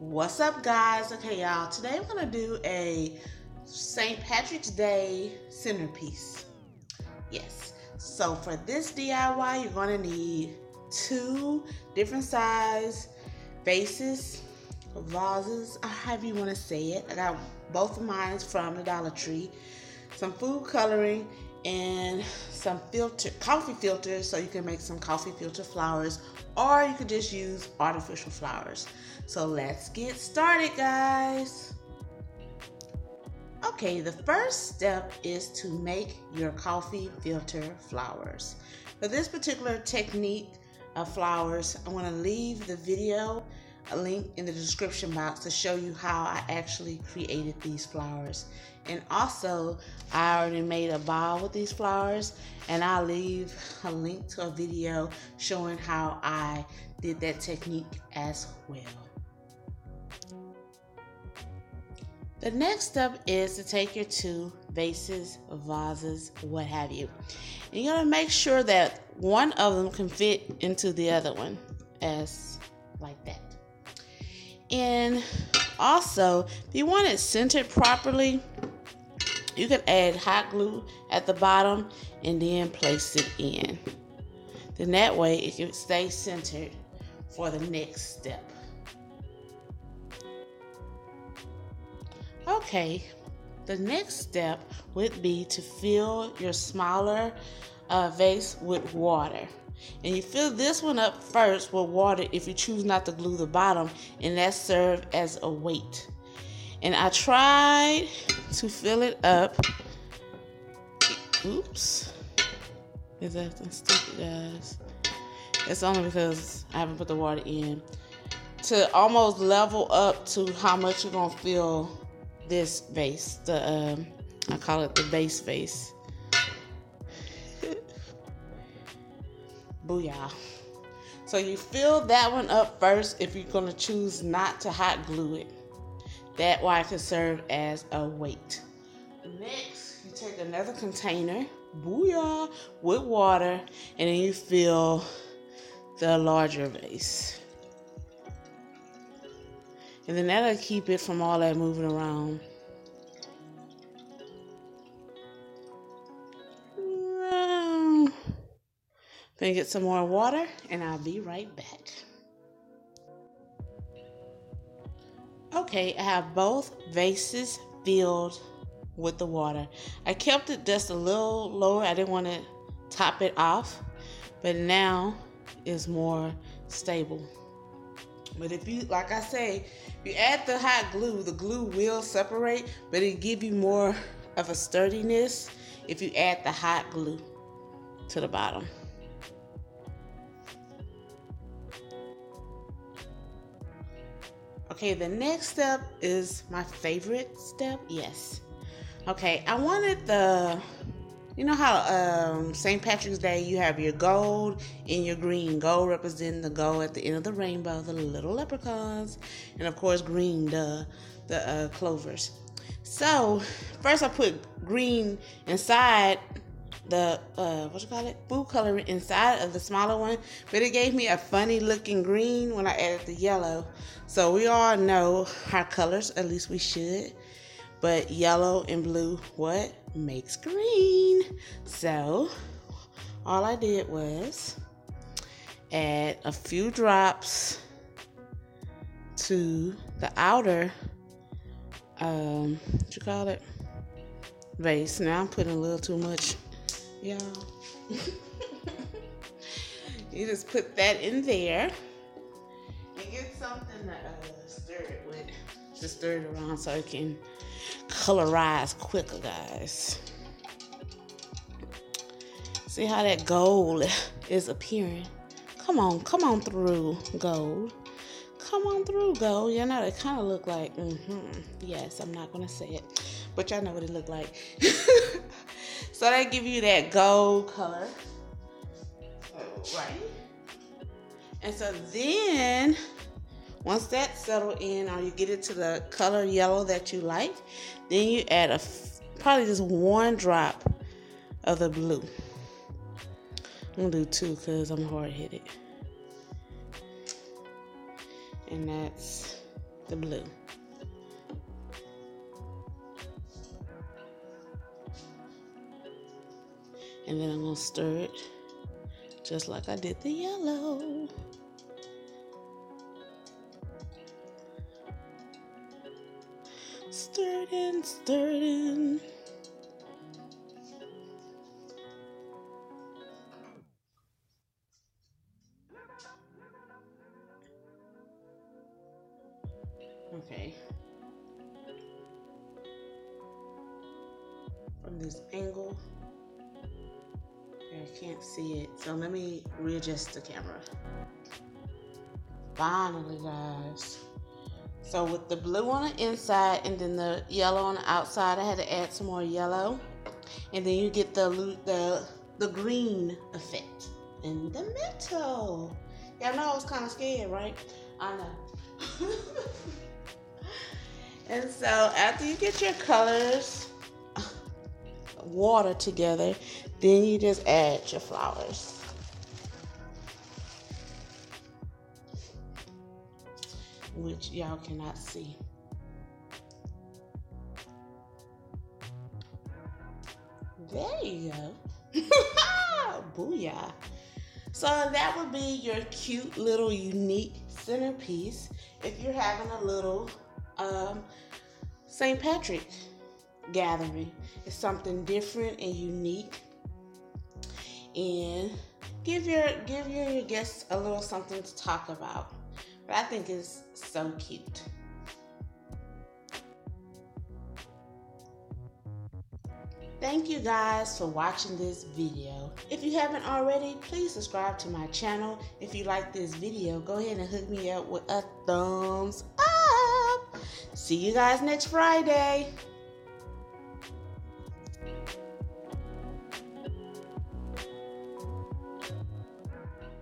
What's up, guys? Okay, y'all, today we're gonna do a St. Patrick's Day centerpiece. Yes, so for this DIY you're gonna need 2 different size vases, vases, or however you want to say it. I got both of mine from the Dollar Tree, some food coloring, and some coffee filters, so you can make some coffee filter flowers, or you could just use artificial flowers. So let's get started, guys. Okay, the first step is to make your coffee filter flowers. For this particular technique of flowers, I'm going to leave the video, a link in the description box, to show you how I actually created these flowers. And also, I already made a ball with these flowers, and I'll leave a link to a video showing how I did that technique as well. The next step is to take your 2 vases, vases, what have you. And you're going to make sure that one of them can fit into the other one, as like that. And also, if you want it centered properly, you can add hot glue at the bottom and then place it in. Then that way it can stay centered for the next step. Okay, the next step would be to fill your smaller vase with water. And you fill this one up first with water if you choose not to glue the bottom, and that serves as a weight. And I tried to fill it up. Oops. Is that stupid, guys? It's only because I haven't put the water in. To almost level up to how much you're going to fill this vase. I call it the base vase. Booyah. So you fill that one up first if you're going to choose not to hot glue it. That way it can serve as a weight. Next, you take another container, booyah, with water, and then you fill the larger vase. And then that'll keep it from all that moving around. Gonna get some more water, and I'll be right back. Okay, I have both vases filled with the water. I kept it just a little lower. I didn't want to top it off, but now it's more stable. But if you, like I say, if you add the hot glue, the glue will separate, but it give you more of a sturdiness if you add the hot glue to the bottom. Okay, the next step is my favorite step. Yes. Okay, I wanted you know how St. Patrick's Day you have your gold and your green. Gold representing the gold at the end of the rainbow, the little leprechauns, and of course green, the clovers. So first I put green inside the food coloring inside of the smaller one, but it gave me a funny looking green when I added the yellow. So we all know our colors, at least we should, but yellow and blue, what makes green? So all I did was add a few drops to the outer vase. Now I'm putting a little too much, y'all. You just put that in there and get something to stir it with. Just stir it around so it can colorize quicker, guys. See how that gold is appearing? Come on through, gold. Come on through, gold. You know, it kind of look like, yes, I'm not going to say it, but y'all know what it look like. So they give you that gold color, right? And so then, once that settle in, or you get it to the color yellow that you like, then you add probably just 1 drop of the blue. I'm gonna do 2 because I'm hard-headed. And that's the blue. And then I'm going to stir it just like I did the yellow. Stir it in, stir it in. Okay. From this angle, I can't see it. So let me readjust the camera. Finally, guys. So with the blue on the inside and then the yellow on the outside, I had to add some more yellow. And then you get the green effect in the middle. Y'all know I was kind of scared, right? I know. And so after you get your colors, water together, then you just add your flowers. Which y'all cannot see. There you go. Booyah. So that would be your cute little unique centerpiece if you're having a little St. Patrick gathering. It's something different and unique, and give your guests a little something to talk about. But I think it's so cute. Thank you guys for watching this video. If you haven't already, please subscribe to my channel. If you like this video, go ahead and hook me up with a thumbs up. See you guys next Friday.